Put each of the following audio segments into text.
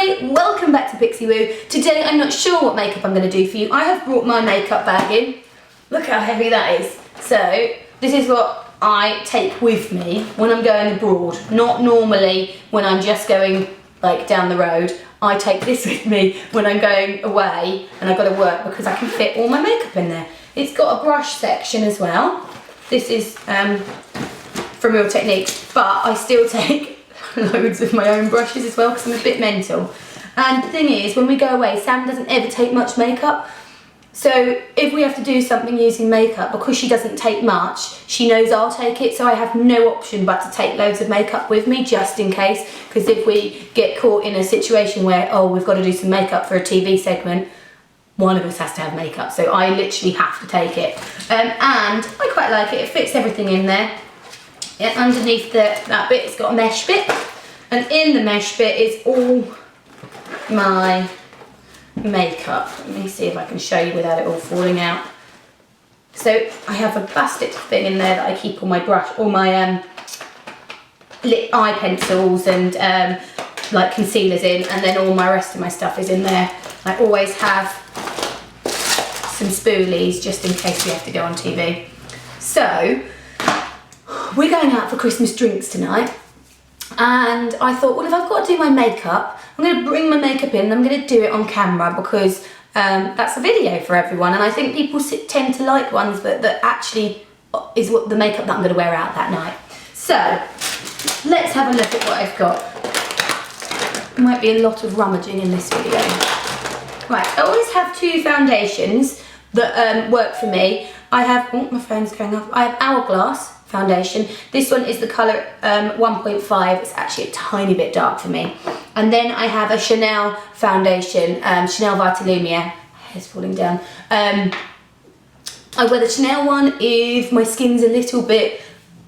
Hi, welcome back to Pixie Woo. Today I'm not sure what makeup I'm going to do for you. I have brought my makeup bag in. Look how heavy that is. So this is what I take with me when I'm going abroad. Not normally when I'm just going like down the road. I take this with me when I'm going away and I've got to work because I can fit all my makeup in there. It's got a brush section as well. This is from Real Techniques, but I still take loads of my own brushes as well because I'm a bit mental. And the thing is, when we go away, Sam doesn't ever take much makeup. So if we have to do something using makeup, because she doesn't take much, she knows I'll take it, so I have no option but to take loads of makeup with me just in case, because if we get caught in a situation where, oh, we've got to do some makeup for a TV segment, one of us has to have makeup, so I literally have to take it. And I quite like it, it fits everything in there. Yeah, underneath that bit, it's got a mesh bit, and in the mesh bit is all my makeup. Let me see if I can show you without it all falling out. So I have a plastic thing in there that I keep all my brush, all my lip eye pencils and like concealers in, and then all my rest of my stuff is in there. I always have some spoolies just in case we have to go on TV. So we're going out for Christmas drinks tonight, and I thought, well, if I've got to do my makeup, I'm going to bring my makeup in and I'm going to do it on camera because that's a video for everyone, and I think people tend to like ones that actually is what the makeup that I'm going to wear out that night. So let's have a look at what I've got. There might be a lot of rummaging in this video. Right, I always have two foundations that work for me. I have, oh, my phone's going off. I have Hourglass Foundation. This one is the colour 1.5. It's actually a tiny bit dark for me. And then I have a Chanel foundation, Chanel Vitalumia. Hair's falling down. I wear the Chanel one if my skin's a little bit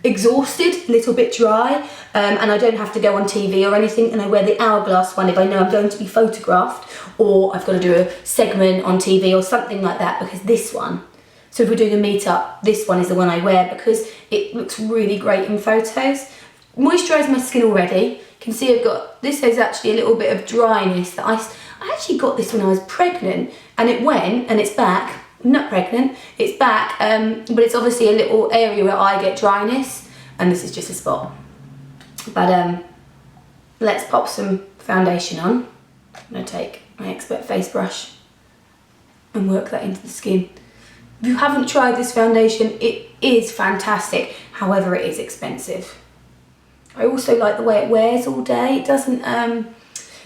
exhausted, a little bit dry, and I don't have to go on TV or anything, and I wear the Hourglass one if I know I'm going to be photographed or I've got to do a segment on TV or something like that, because this one, so if we're doing a meet-up, this one is the one I wear because it looks really great in photos. Moisturise my skin already. You can see I've got, this is actually a little bit of dryness that I actually got this when I was pregnant, and it went and it's back. I'm not pregnant, it's back, but it's obviously a little area where I get dryness, and this is just a spot. But let's pop some foundation on. I'm going to take my expert face brush and work that into the skin. If you haven't tried this foundation, it is fantastic, however it is expensive. I also like the way it wears all day. It doesn't,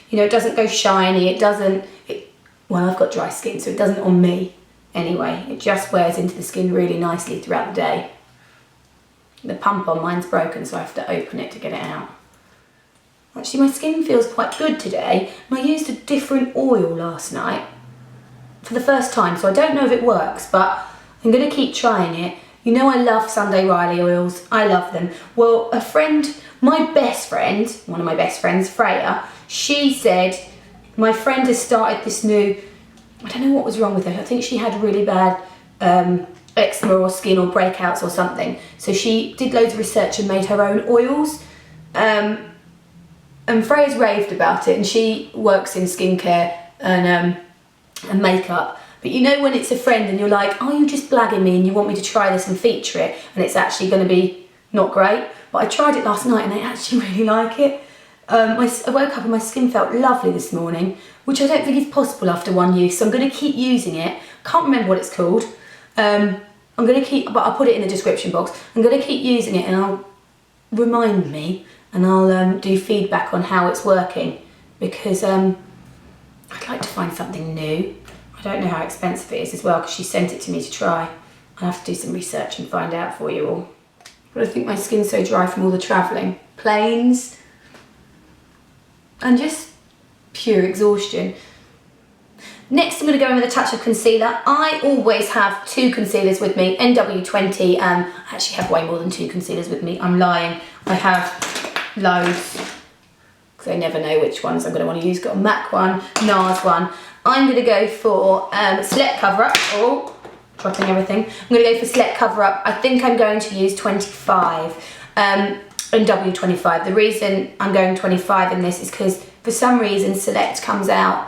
you know, it doesn't go shiny, well, I've got dry skin, so it doesn't on me anyway. It just wears into the skin really nicely throughout the day. The pump on mine's broken, so I have to open it to get it out. Actually, my skin feels quite good today, and I used a different oil last night for the first time, so I don't know if it works, but I'm going to keep trying it. You know I love Sunday Riley oils, I love them. Well, a friend, my best friend, one of my best friends, Freya, she said, my friend has started this new, I don't know what was wrong with her, I think she had really bad eczema or skin or breakouts or something, so she did loads of research and made her own oils, and Freya's raved about it, and she works in skincare and makeup. But you know when it's a friend and you're like, oh, you're just blagging me and you want me to try this and feature it, and it's actually going to be not great. But I tried it last night and I actually really like it. I woke up and my skin felt lovely this morning, which I don't think is possible after one use, so I'm going to keep using it. Can't remember what it's called. I'm going to keep, but I'll put it in the description box. I'm going to keep using it, and I'll remind me, and I'll do feedback on how it's working, because I'd like to find something new. I don't know how expensive it is as well, because she sent it to me to try. I'll have to do some research and find out for you all. But I think my skin's so dry from all the travelling, planes, and just pure exhaustion. Next, I'm going to go in with a touch of concealer. I always have two concealers with me, NW20. I actually have way more than two concealers with me. I'm lying. I have loads, because I never know which ones I'm going to want to use. Got a MAC one, NARS one. I'm going to go for Select Cover Up. Oh, dropping everything. I'm going to go for Select Cover Up. I think I'm going to use 25 and W25. The reason I'm going 25 in this is because for some reason Select comes out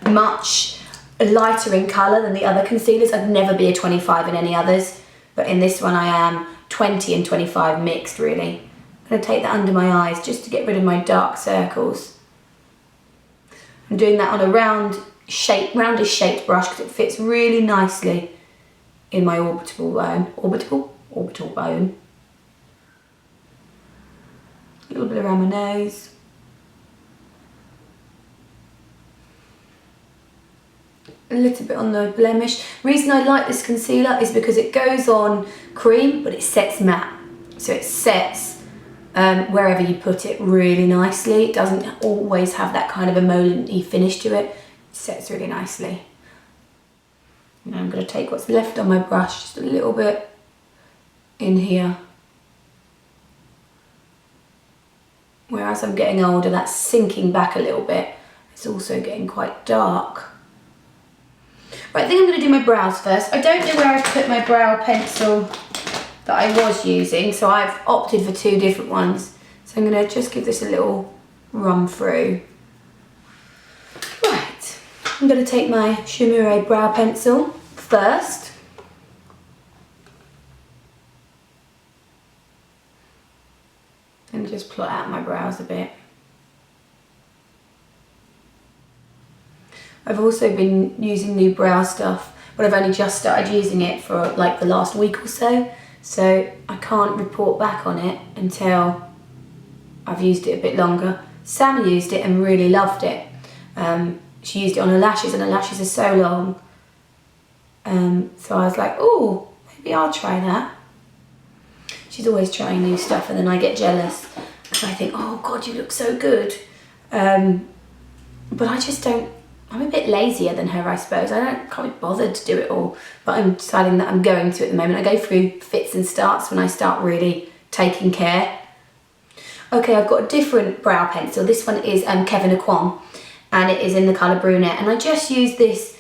much lighter in colour than the other concealers. I'd never be a 25 in any others, but in this one I am 20 and 25 mixed really. I'm going to take that under my eyes just to get rid of my dark circles. I'm doing that on a roundish shaped brush because it fits really nicely in my orbital bone. Orbital bone. A little bit around my nose. A little bit on the blemish. Reason I like this concealer is because it goes on cream, but it sets matte. So it sets wherever you put it really nicely. It doesn't always have that kind of emollient-y finish to it. It sets really nicely. Now I'm going to take what's left on my brush, just a little bit in here. Whereas I'm getting older, that's sinking back a little bit. It's also getting quite dark. Right, I think I'm going to do my brows first. I don't know where I've put my brow pencil that I was using, so I've opted for two different ones. So I'm going to just give this a little run through. Right, I'm going to take my Uemura brow pencil first. And just plot out my brows a bit. I've also been using new brow stuff, but I've only just started using it for like the last week or so, so I can't report back on it until I've used it a bit longer. Sam used it and really loved it. She used it on her lashes and her lashes are so long. So I was like, oh, maybe I'll try that. She's always trying new stuff and then I get jealous because I think, oh God, you look so good. But I just don't, I'm a bit lazier than her, I suppose. Can't be bothered to do it all, but I'm deciding that I'm going to at the moment. I go through fits and starts when I start really taking care. Okay, I've got a different brow pencil. This one is Kevyn Aucoin and it is in the colour brunette, and I just use this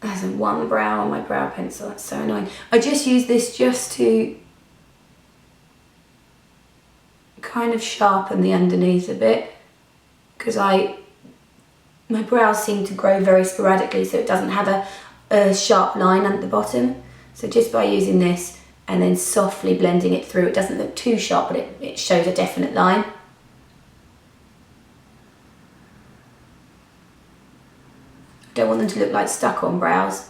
as one brow on my brow pencil. That's so annoying. I just use this just to kind of sharpen the underneath a bit because my brows seem to grow very sporadically, so it doesn't have a sharp line at the bottom. So just by using this and then softly blending it through, it doesn't look too sharp, but it shows a definite line. I don't want them to look like stuck on brows,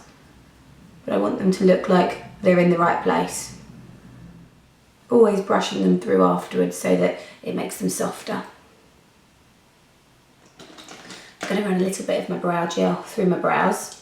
but I want them to look like they're in the right place. Always brushing them through afterwards so that it makes them softer. I'm going to run a little bit of my brow gel through my brows.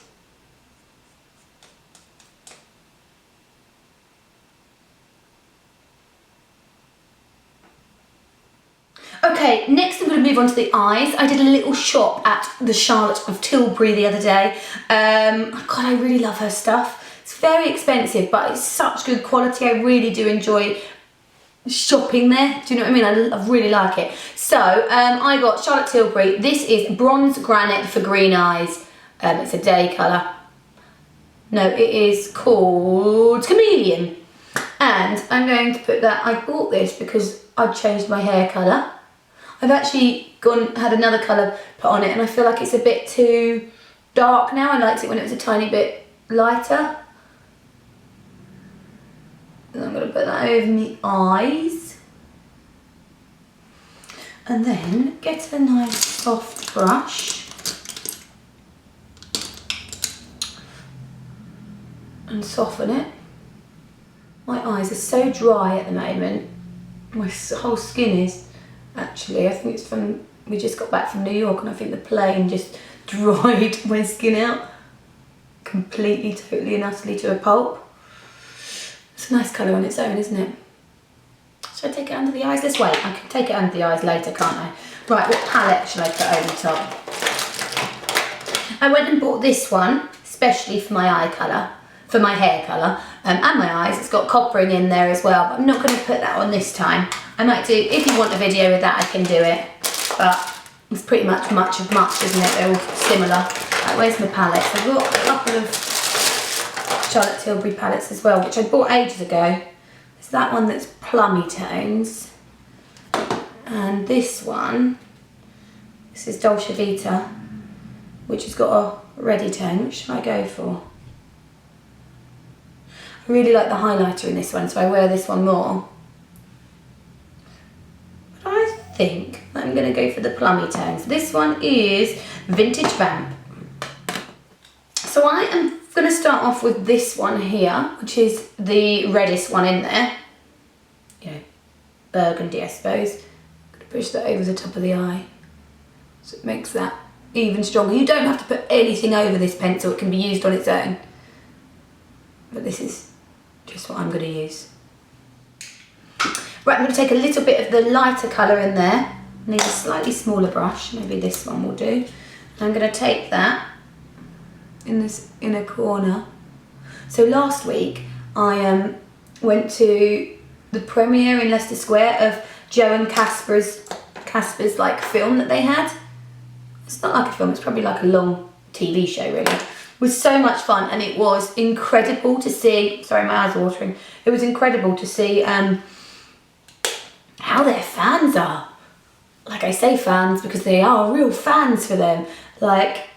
Okay, next I'm going to move on to the eyes. I did a little shop at the Charlotte of Tilbury the other day. God, I really love her stuff. It's very expensive, but it's such good quality. I really do enjoy shopping there. Do you know what I mean? I really like it. So I got Charlotte Tilbury. This is Bronze Granite for green eyes. It's a day colour. No, it is called Chameleon. And I'm going to put that, I bought this because I changed my hair colour. I've actually had another colour put on it and I feel like it's a bit too dark now. I liked it when it was a tiny bit lighter. And I'm going to put that over my eyes. And then get a nice soft brush. And soften it. My eyes are so dry at the moment. My whole skin is, actually. I think it's from, we just got back from New York and I think the plane just dried my skin out completely, totally and utterly to a pulp. It's a nice colour on its own, isn't it? Should I take it under the eyes this way? I can take it under the eyes later, can't I? Right, what palette should I put over top? I went and bought this one, especially for my eye colour, for my hair colour, and my eyes. It's got coppering in there as well, but I'm not going to put that on this time. I might do, if you want a video with that, I can do it, but it's pretty much much, isn't it? They're all similar. Right, where's my palettes? I've got a couple of Charlotte Tilbury palettes as well, which I bought ages ago. There's that one that's plummy tones, and this one This is Dolce Vita, which has got a ready tone. Which should I go for? I really like the highlighter in this one, so I wear this one more. But I think I'm going to go for the plummy tones. This one is Vintage Vamp. So I am going to start off with this one here, which is the reddest one in there. You know, burgundy, I suppose. I'm going to push that over the top of the eye, so it makes that even stronger. You don't have to put anything over this pencil, it can be used on its own. But this is just what I'm going to use. Right, I'm going to take a little bit of the lighter colour in there. I need a slightly smaller brush, maybe this one will do. And I'm going to take that in this inner corner. So last week I went to the premiere in Leicester Square of Joe and Casper's like film that they had. It's not like a film, it's probably like a long TV show really. It was so much fun and it was incredible to see, sorry my eyes are watering, it was incredible to see how their fans are. Like I say fans because they are real fans for them. Like,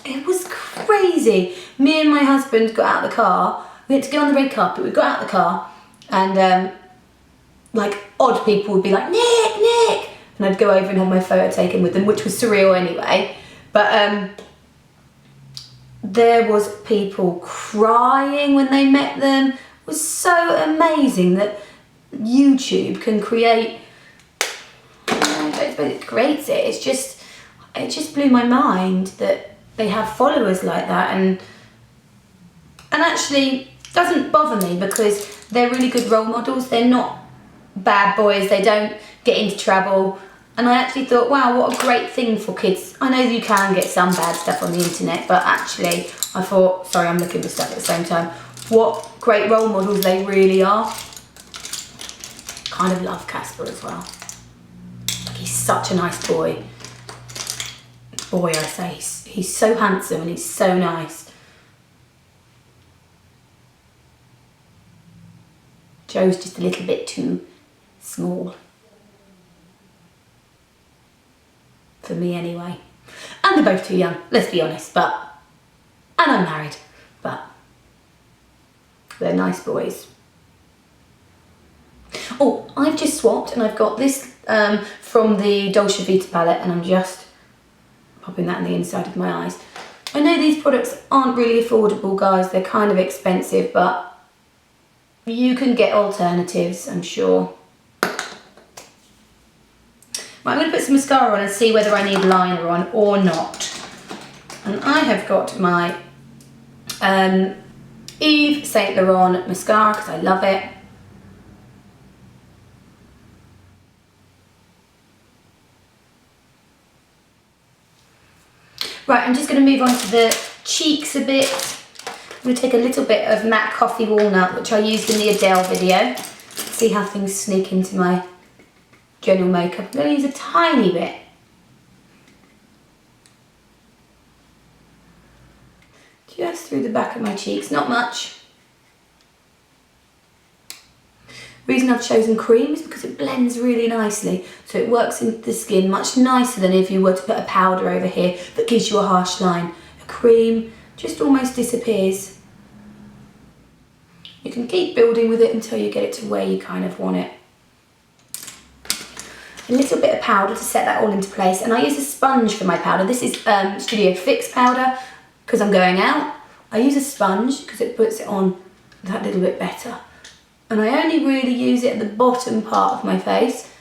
it was crazy. Me and my husband got out of the car, we had to go on the red carpet, we got out of the car and like odd people would be like, Nick! And I'd go over and have my photo taken with them, which was surreal anyway. But there was people crying when they met them. It was so amazing that YouTube can create, I don't suppose it creates it, it just blew my mind that they have followers like that, and actually doesn't bother me because they're really good role models. They're not bad boys, they don't get into trouble, and I actually thought, wow, what a great thing for kids. I know you can get some bad stuff on the internet, but actually I thought, sorry I'm looking for stuff at the same time, what great role models they really are. Kind of love Casper as well. Like, he's such a nice boy. Boy, I say, he's so handsome and he's so nice. Joe's just a little bit too small. For me anyway. And they're both too young, let's be honest, and I'm married, but they're nice boys. Oh, I've just swapped and I've got this from the Dolce Vita palette and I'm just popping that on the inside of my eyes. I know these products aren't really affordable, guys, they're kind of expensive, but you can get alternatives, I'm sure. Right, I'm going to put some mascara on and see whether I need liner on or not. And I have got my Yves Saint Laurent mascara because I love it. Right, I'm just going to move on to the cheeks a bit. I'm going to take a little bit of matte Coffee Walnut, which I used in the Adele video. See how things sneak into my general makeup. I'm going to use a tiny bit. Just through the back of my cheeks, not much. The reason I've chosen cream is because it blends really nicely, so it works into the skin much nicer than if you were to put a powder over here that gives you a harsh line. A cream just almost disappears. You can keep building with it until you get it to where you kind of want it. A little bit of powder to set that all into place, and I use a sponge for my powder. This is Studio Fix powder because I'm going out. I use a sponge because it puts it on that little bit better. And I only really use it at the bottom part of my face.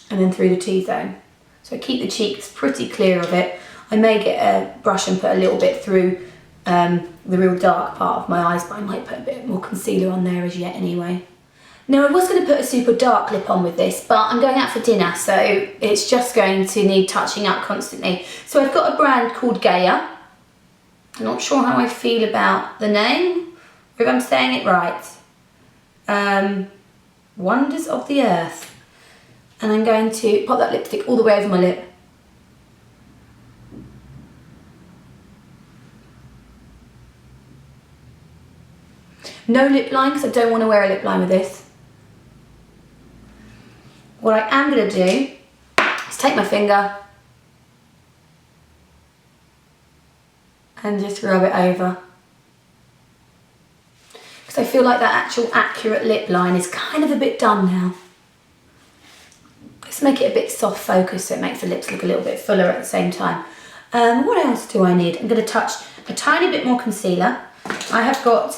And then through the T-zone. So I keep the cheeks pretty clear of it. I may get a brush and put a little bit through the real dark part of my eyes, but I might put a bit more concealer on there as yet anyway. Now I was going to put a super dark lip on with this, but I'm going out for dinner, so it's just going to need touching up constantly. So I've got a brand called Gaya. I'm not sure how I feel about the name, or if I'm saying it right. Wonders of the Earth. And I'm going to pop that lipstick all the way over my lip. No lip line, because I don't want to wear a lip line with this. what I am going to do is take my finger and just rub it over. Because I feel like that actual accurate lip line is kind of a bit done now. Let's make it a bit soft focus so it makes the lips look a little bit fuller at the same time. What else do I need? I'm going to touch a tiny bit more concealer. I have got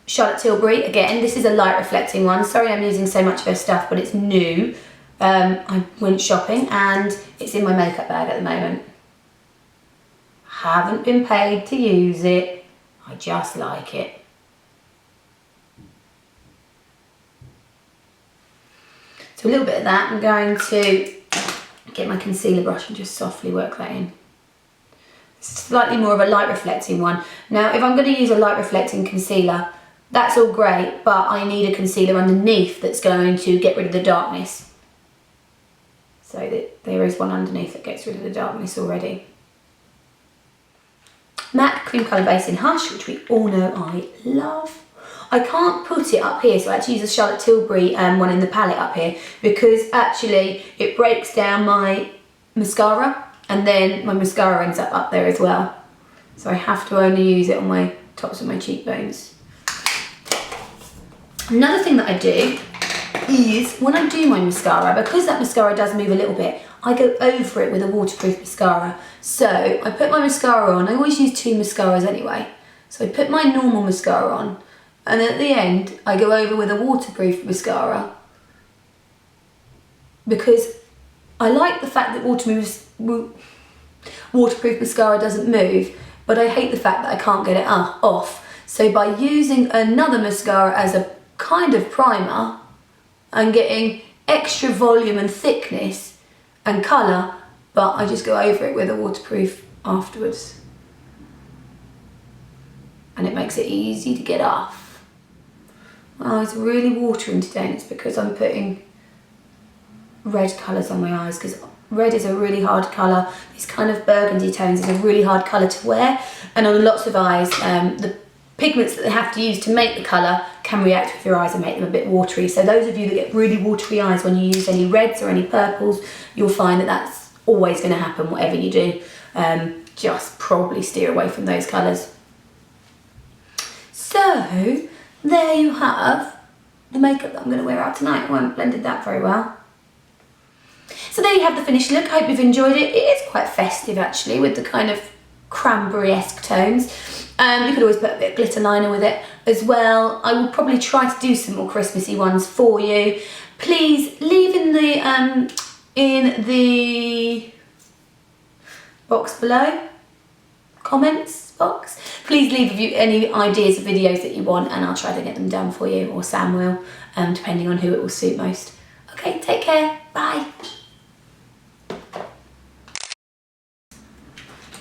Charlotte Tilbury. Again, this is a light reflecting one. Sorry I'm using so much of her stuff, but it's new. I went shopping and it's in my makeup bag at the moment. Haven't been paid to use it. I just like it. So a little bit of that. I'm going to get my concealer brush and just softly work that in. Slightly more of a light reflecting one. Now, if I'm going to use a light reflecting concealer, that's all great, but I need a concealer underneath that's going to get rid of the darkness. So that there is one underneath that gets rid of the darkness already. MAC Cream Colour Base in Hush, which we all know I love. I can't put it up here, so I actually use a Charlotte Tilbury one in the palette up here, because actually it breaks down my mascara, and then my mascara ends up there as well. So I have to only use it on my tops of my cheekbones. Another thing that I do is when I do my mascara, because that mascara does move a little bit, I go over it with a waterproof mascara. So I put my mascara on. I always use 2 mascaras anyway. So I put my normal mascara on, and at the end I go over with a waterproof mascara, because I like the fact that waterproof mascara doesn't move, but I hate the fact that I can't get it off. So by using another mascara as a kind of primer, I'm getting extra volume and thickness and colour, but I just go over it with a waterproof afterwards. And it makes it easy to get off. Oh, it's really watering today, and it's because I'm putting red colours on my eyes, because red is a really hard colour. These kind of burgundy tones is a really hard colour to wear, and on lots of eyes, the pigments that they have to use to make the colour can react with your eyes and make them a bit watery. So those of you that get really watery eyes when you use any reds or any purples, you'll find that that's always going to happen whatever you do. Just probably steer away from those colours. So there you have the makeup that I'm going to wear out tonight. I haven't blended that very well. So there you have the finished look. I hope you've enjoyed it. It is quite festive actually, with the kind of cranberry-esque tones. You could always put a bit of glitter liner with it as well. I will probably try to do some more Christmassy ones for you. Please leave in the box below, comments box. Please leave any ideas of videos that you want, and I'll try to get them done for you, or Sam will, depending on who it will suit most. Okay, take care. Bye.